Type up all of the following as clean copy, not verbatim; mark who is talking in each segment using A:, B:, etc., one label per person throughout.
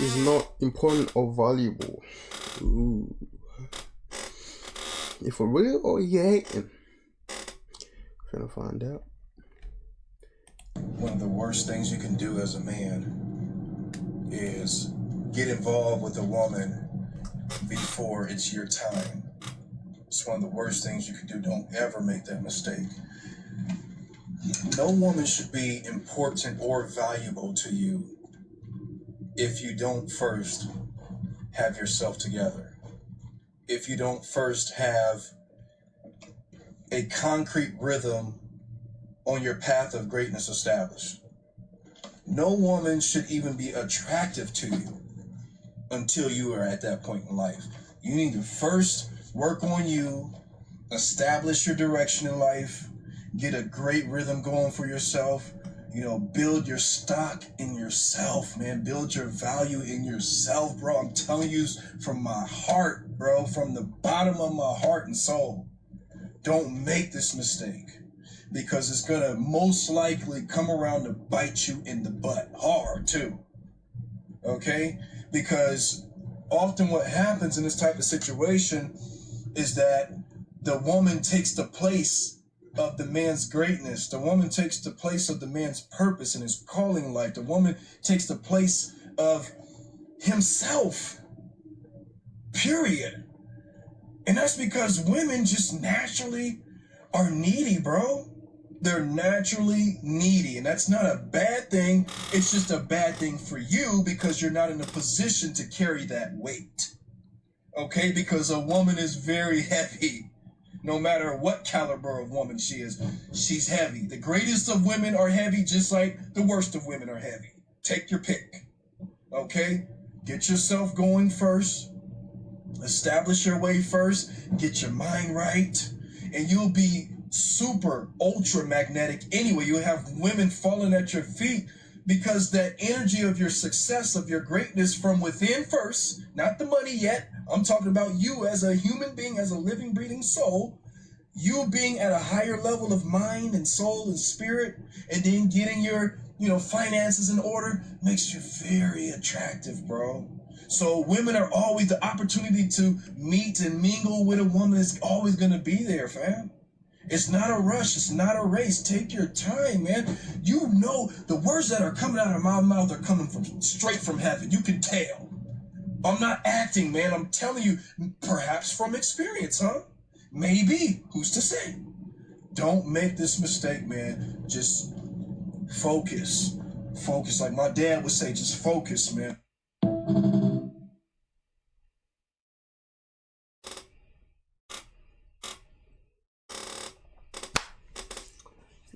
A: is not important or valuable. Ooh. You for real or you hating? Trying to find out.
B: One of the worst things you can do as a man is get involved with a woman before it's your time. It's one of the worst things you can do. Don't ever make that mistake. No woman should be important or valuable to you if you don't first have yourself together. If you don't first have a concrete rhythm on your path of greatness established. No woman should even be attractive to you until you are at that point in life. You need to first work on you, establish your direction in life, get a great rhythm going for yourself, build your stock in yourself, man. Build your value in yourself, bro. I'm telling you from my heart, bro, from the bottom of my heart and soul. Don't make this mistake, because it's going to most likely come around to bite you in the butt hard too. Okay? Because often what happens in this type of situation is that the woman takes the place of the man's greatness. The woman takes the place of the man's purpose and his calling in life. The woman takes the place of himself. Period. And that's because women just naturally are needy, bro. They're naturally needy, and that's not a bad thing. It's just a bad thing for you because you're not in a position to carry that weight. Okay? Because a woman is very heavy. No matter what caliber of woman she is, she's heavy. The greatest of women are heavy, just like the worst of women are heavy. Take your pick. Okay? Get yourself going first. Establish your way first. Get your mind right. And you'll be super ultra magnetic anyway. You'll have women falling at your feet because that energy of your success, of your greatness from within first, not the money yet. I'm talking about you as a human being, as a living, breathing soul. You being at a higher level of mind and soul and spirit, and then getting your, finances in order makes you very attractive, bro. So women are always, the opportunity to meet and mingle with a woman is always going to be there, fam. It's not a rush. It's not a race. Take your time, man. You know the words that are coming out of my mouth are coming from straight from heaven. You can tell. I'm not acting, man. I'm telling you, perhaps from experience, huh? Maybe. Who's to say? Don't make this mistake, man. Just focus. Focus. Like my dad would say, just focus, man.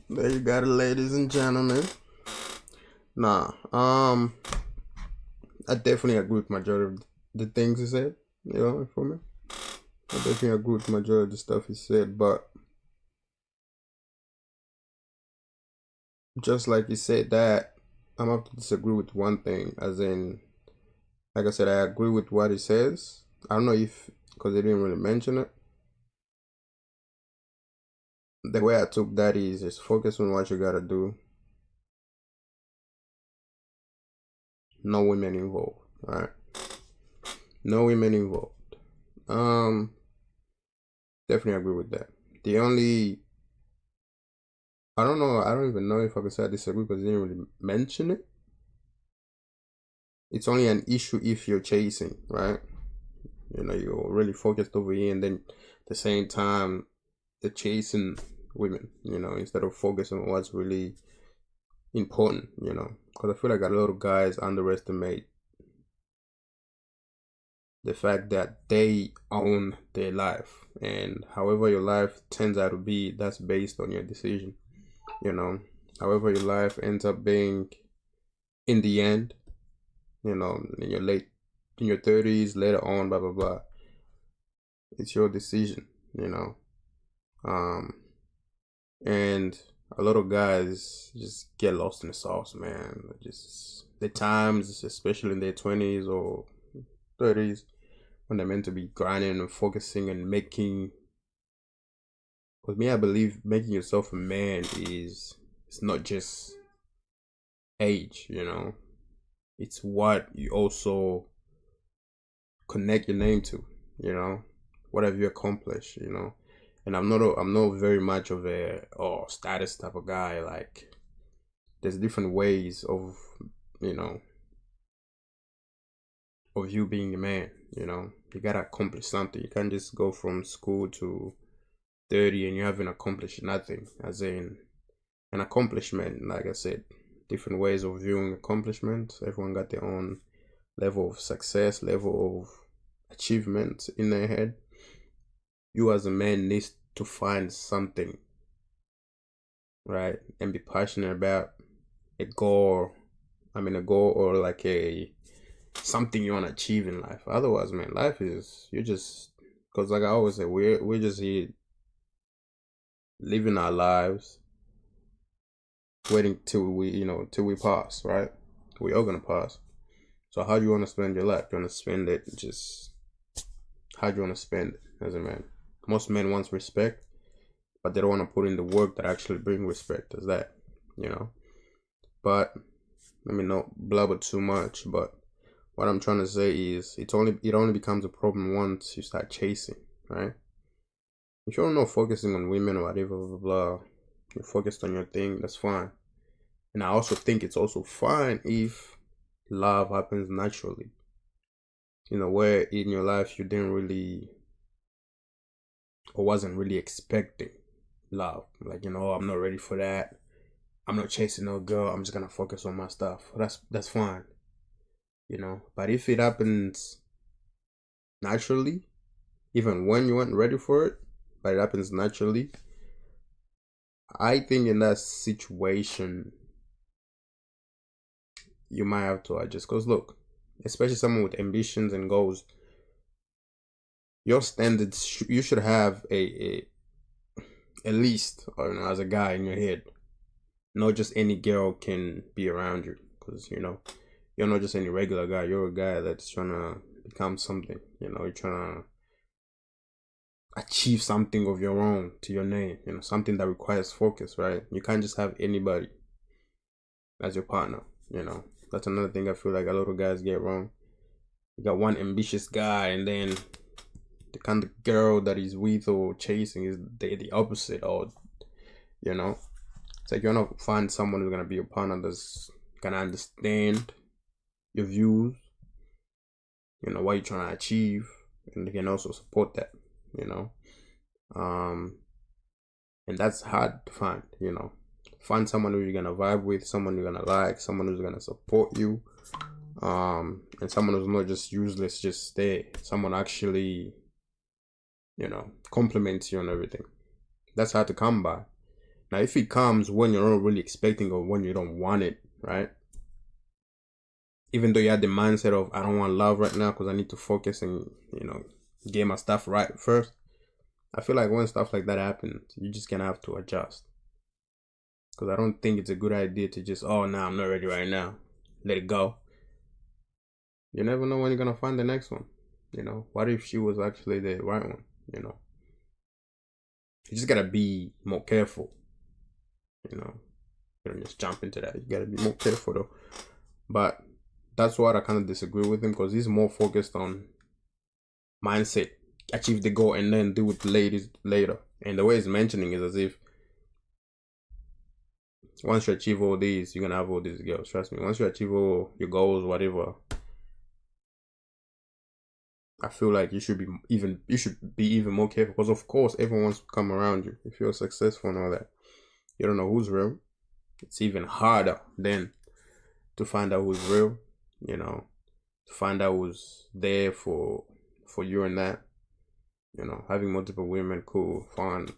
A: There you got it, ladies and gentlemen. I definitely agree with majority of the things he said. For me, I definitely agree with majority of the stuff he said, but just like he said that, I'm have to disagree with one thing, as in, like I said, I agree with what he says. I don't know if, because he didn't really mention it. The way I took that is just focus on what you gotta do. No women involved, alright? No women involved. Definitely agree with that. The only, I don't know, I don't even know if I can say I disagree because he didn't really mention it. It's only an issue if you're chasing, right? You're really focused over here, and then at the same time, you're chasing women, instead of focusing on what's really important, because I feel like a lot of guys underestimate the fact that they own their life, and however your life turns out to be, that's based on your decision. However your life ends up being in the end, in your 30s, later on, blah blah blah, it's your decision. And a lot of guys just get lost in the sauce, man. Just the times, especially in their 20s or 30s, when they're meant to be grinding and focusing and making. With me, I believe making yourself a man it's not just age, It's what you also connect your name to, you know. What have you accomplished, you know? And I'm not very much of a status type of guy. Like, there's different ways of, you know, of you being a man, you know. You gotta accomplish something. You can't just go from school to 30 and you haven't accomplished nothing. As in an accomplishment, like I said, different ways of viewing accomplishment. Everyone got their own level of success, level of achievement in their head. You as a man needs to find something, right, and be passionate about a goal. I mean, a goal or like a something you want to achieve in life. Otherwise, man, life is you just because like I always say, we're just here living our lives, waiting till we till we pass, right? We are gonna pass. So how do you want to spend your life? Do you want to spend it just how do you want to spend it as a man? Most men want respect, but they don't want to put in the work that actually bring respect as that, you know. But let me not blabber too much, but what I'm trying to say is it only becomes a problem once you start chasing, right? If you're not focusing on women or whatever, blah, blah, blah, you're focused on your thing, that's fine. And I also think it's also fine if love happens naturally. You know, where in your life you didn't really or wasn't really expecting love. Like, you know, I'm not ready for that. I'm not chasing no girl. I'm just gonna focus on my stuff. That's fine. You know. But if it happens naturally, even when you weren't ready for it, but it happens naturally, I think in that situation you might have to adjust. Cause look, especially someone with ambitions and goals, your standards you should have a at least, or you know, as a guy in your head, not just any girl can be around you. Cause you know you're not just any regular guy. You're a guy that's trying to become something. You know, you're trying to achieve something of your own to your name. You know, something that requires focus, right? You can't just have anybody as your partner. You know, that's another thing I feel like a lot of guys get wrong. You got one ambitious guy, and then the kind of girl that he's with or chasing is the opposite, or you know, it's like you're not find someone who's gonna be your partner that's gonna understand your views, you know, what you're trying to achieve, and they can also support that, you know. Um, and that's hard to find, you know. Find someone who you're gonna vibe with, someone you're gonna like, someone who's gonna support you, and someone who's not just useless, just stay. Someone actually, you know, compliments you on everything. That's hard to come by. Now, if it comes when you're not really expecting or when you don't want it, right? Even though you had the mindset of I don't want love right now because I need to focus and you know get my stuff right first. I feel like when stuff like that happens, you just gonna have to adjust. Because I don't think it's a good idea to just no, I'm not ready right now. Let it go. You never know when you're gonna find the next one. You know, what if she was actually the right one? You know, you just gotta be more careful. You know, you don't just jump into that. You gotta be more careful though. But that's what I kind of disagree with him because he's more focused on mindset, achieve the goal, and then deal with the ladies later. And the way he's mentioning is as if once you achieve all these, you're gonna have all these girls. Trust me. Once you achieve all your goals, whatever, I feel like you should be even more careful because of course everyone wants to come around you if you're successful and all that. You don't know who's real. It's even harder then to find out who's real. You know, to find out who's there for you and that. You know, having multiple women, cool, fun.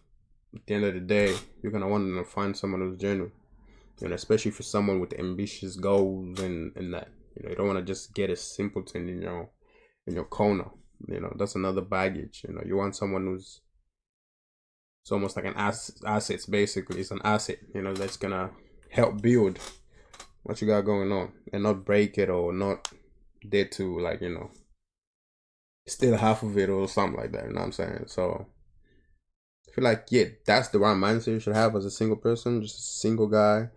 A: At the end of the day, you're gonna want to find someone who's genuine. You know, especially for someone with ambitious goals and that. You know, you don't want to just get a simpleton in your corner. You know, that's another baggage. You know, you want someone who's it's almost like an assets basically. It's an asset. You know, that's gonna help build what you got going on and not break it or not there to like steal half of it or something like that. You know what I'm saying? So I feel like, yeah, that's the right mindset you should have as a single person, just a single guy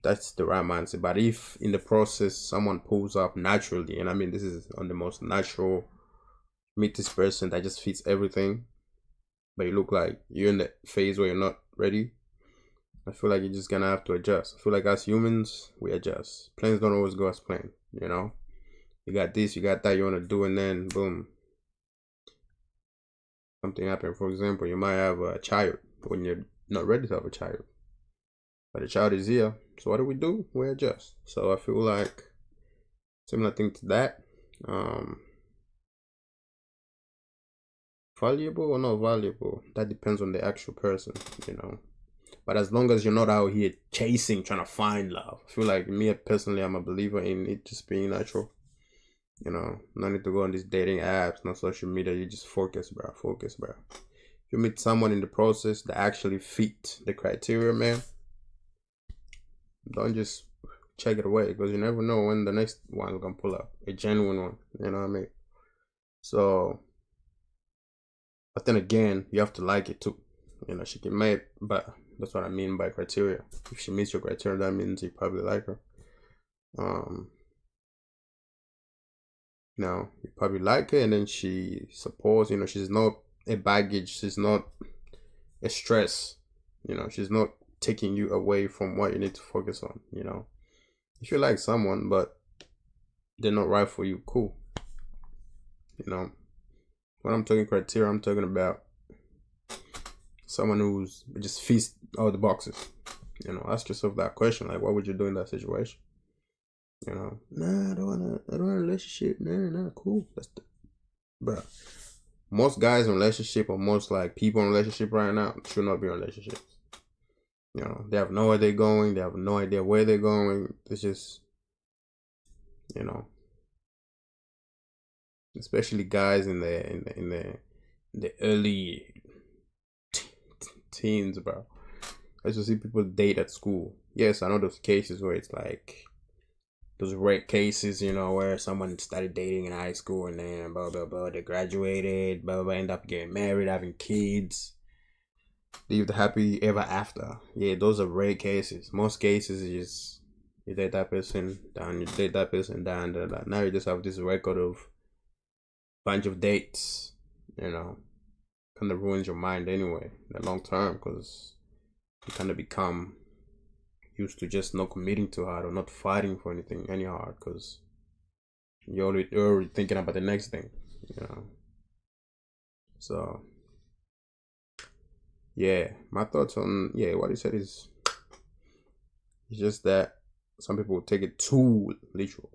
A: that's the right mindset. But if in the process someone pulls up naturally, and I mean this is on the most natural, meet this person that just fits everything, but you look like you're in the phase where you're not ready, I feel like you're just gonna have to adjust. I feel like as humans, we adjust. Plans don't always go as planned, you know? You got this, you got that you wanna do, and then boom, something happened. For example, you might have a child when you're not ready to have a child. But the child is here. So what do? We adjust. So I feel like similar thing to that. Valuable or not valuable, that depends on the actual person, you know. But as long as you're not out here chasing, trying to find love, I feel like me personally, I'm a believer in it just being natural. You know, no need to go on these dating apps, no social media. You just focus, bro. Focus, bro. If you meet someone in the process that actually fit the criteria, man, don't just check it away, because you never know when the next one's gonna pull up a genuine one. You know what I mean? So, but then again, you have to like it too. You know, she can make, but that's what I mean by criteria. If she meets your criteria, that means you probably like her. You probably like her, and then she supports. You know, she's not a baggage. She's not a stress. You know, she's not taking you away from what you need to focus on. You know, if you like someone, but they're not right for you, cool. You know, when I'm talking criteria, I'm talking about someone who's just fits all the boxes. You know, ask yourself that question, like, what would you do in that situation? You know, nah, I don't want a relationship. Nah, cool. Bro. Most guys in relationship, or most like people in relationship right now, should not be in relationships. You know, they have no idea they're going. They have no idea where they're going. It's just, you know, especially guys in the early teens, bro. I used to see people date at school. Yes, I know those cases where it's like those rape cases, you know, where someone started dating in high school and then blah blah blah, they graduated, blah blah, blah, end up getting married, having kids, live the happy ever after. Yeah, those are rare cases. Most cases is just you date that person, down, you date that person, down, down. Now you just have this record of bunch of dates, you know, kind of ruins your mind anyway in the long term, because you kind of become used to just not committing too hard or not fighting for anything any hard, because you're already thinking about the next thing, you know. So yeah, my thoughts on what he said is it's just that some people take it too literal.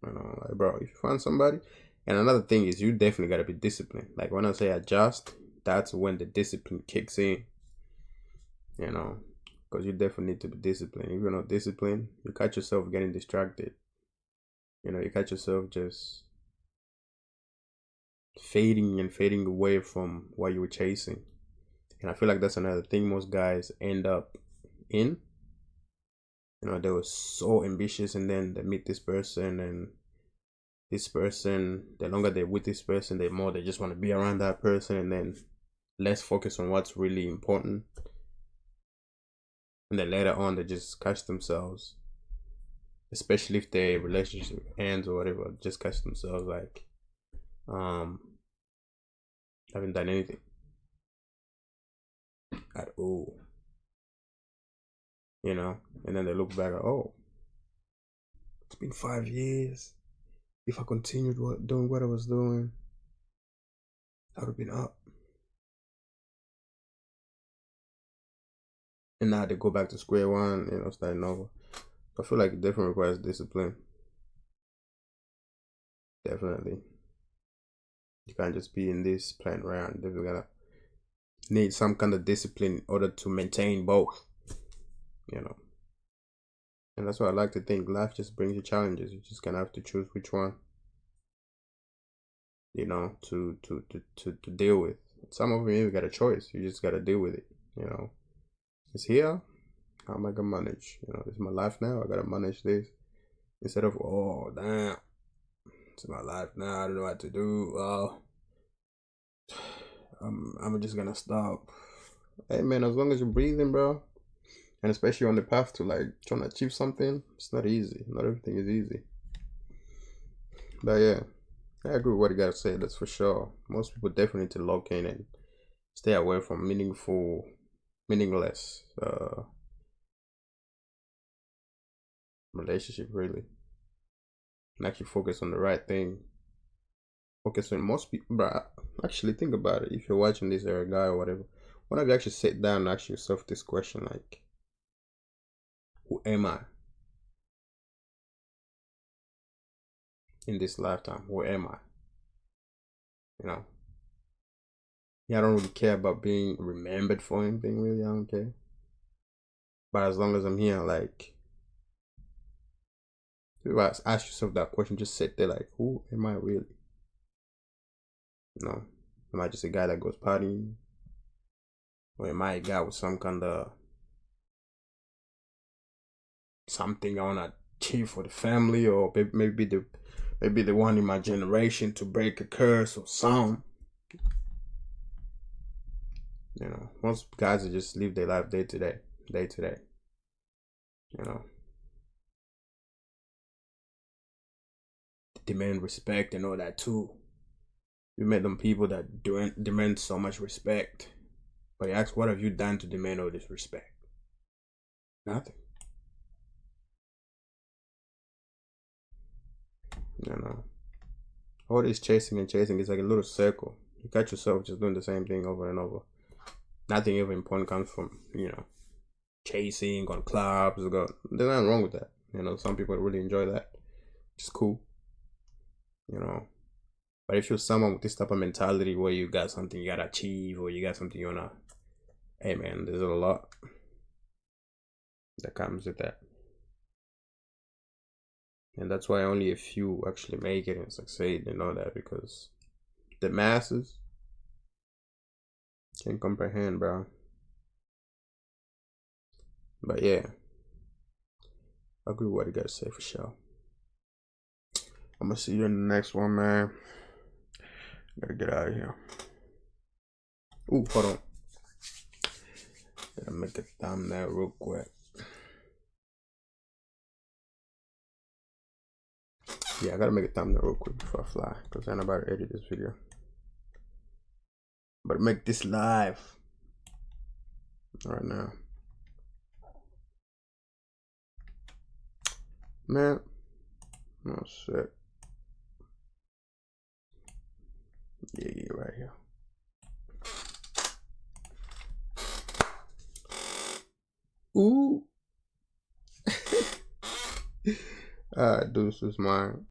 A: You know, like, bro, if you find somebody, and another thing is you definitely gotta be disciplined. Like when I say adjust, that's when the discipline kicks in. You know, because you definitely need to be disciplined. If you're not disciplined, you catch yourself getting distracted. You know, you catch yourself just fading away from what you were chasing. And I feel like that's another thing most guys end up in. You know, they were so ambitious, and then they meet this person, and this person, the longer they're with this person, the more they just want to be around that person, and then less focus on what's really important. And then later on, they just catch themselves, especially if their relationship ends or whatever, just catch themselves like, haven't done anything at all, you know. And then they look back, oh, it's been 5 years. If I continued doing what I was doing, I would have been up. And now they go back to square one, you know, starting over. I feel like it definitely requires discipline. Definitely. You can't just be in this playing around. You gotta need some kind of discipline in order to maintain both. You know. And that's why I like to think life just brings you challenges. You just gonna have to choose which one, you know, to deal with. Some of them you got a choice. You just gotta deal with it. You know. It's here. How am I gonna manage? You know, this is my life now. I gotta manage this. Instead of, oh damn, it's my life now. I don't know what to do. Well, I'm just gonna stop. Hey man, as long as you're breathing, bro, And especially on the path to like trying to achieve something, it's not easy. Not everything is easy. But yeah, I agree with what you guys say, that's for sure. Most people definitely need to lock in and stay away from meaningless relationship really. And actually focus on the right thing. Focus on most people, but actually think about it. If you're watching this or a guy or whatever, why don't you actually sit down and ask yourself this question like, who am I in this lifetime? Who am I? You know? Yeah, I don't really care about being remembered for anything really, I don't care. But as long as I'm here, like, you ask yourself that question, just sit there like, who am I really? You know? Am I just a guy that goes partying? Or am I a guy with some kind of something I wanna achieve for the family, or maybe the one in my generation to break a curse or something. You know, most guys just live their life day to day, day to day. You know, demand respect and all that too. You met them people that demand so much respect, but you ask, what have you done to demand all this respect? Nothing. You know, all this chasing and chasing is like a little circle. You catch yourself just doing the same thing over and over. Nothing ever important comes from, chasing on clubs. There's nothing wrong with that. You know, some people really enjoy that. It's cool. You know, but if you're someone with this type of mentality where you got something you gotta achieve or you got something you wanna, hey man, there's a lot that comes with that. And that's why only a few actually make it and succeed and all that, because the masses can't comprehend, bro. But yeah, I agree with what you gotta say for sure. I'm gonna see you in the next one, man. Gotta get out of here. Ooh, hold on. Gotta make a thumbnail real quick. Yeah, I gotta make a thumbnail real quick before I fly, because I'm about to edit this video. But make this live right now. Man, oh shit. Yeah, right here. Ooh. Alright, deuces, mine.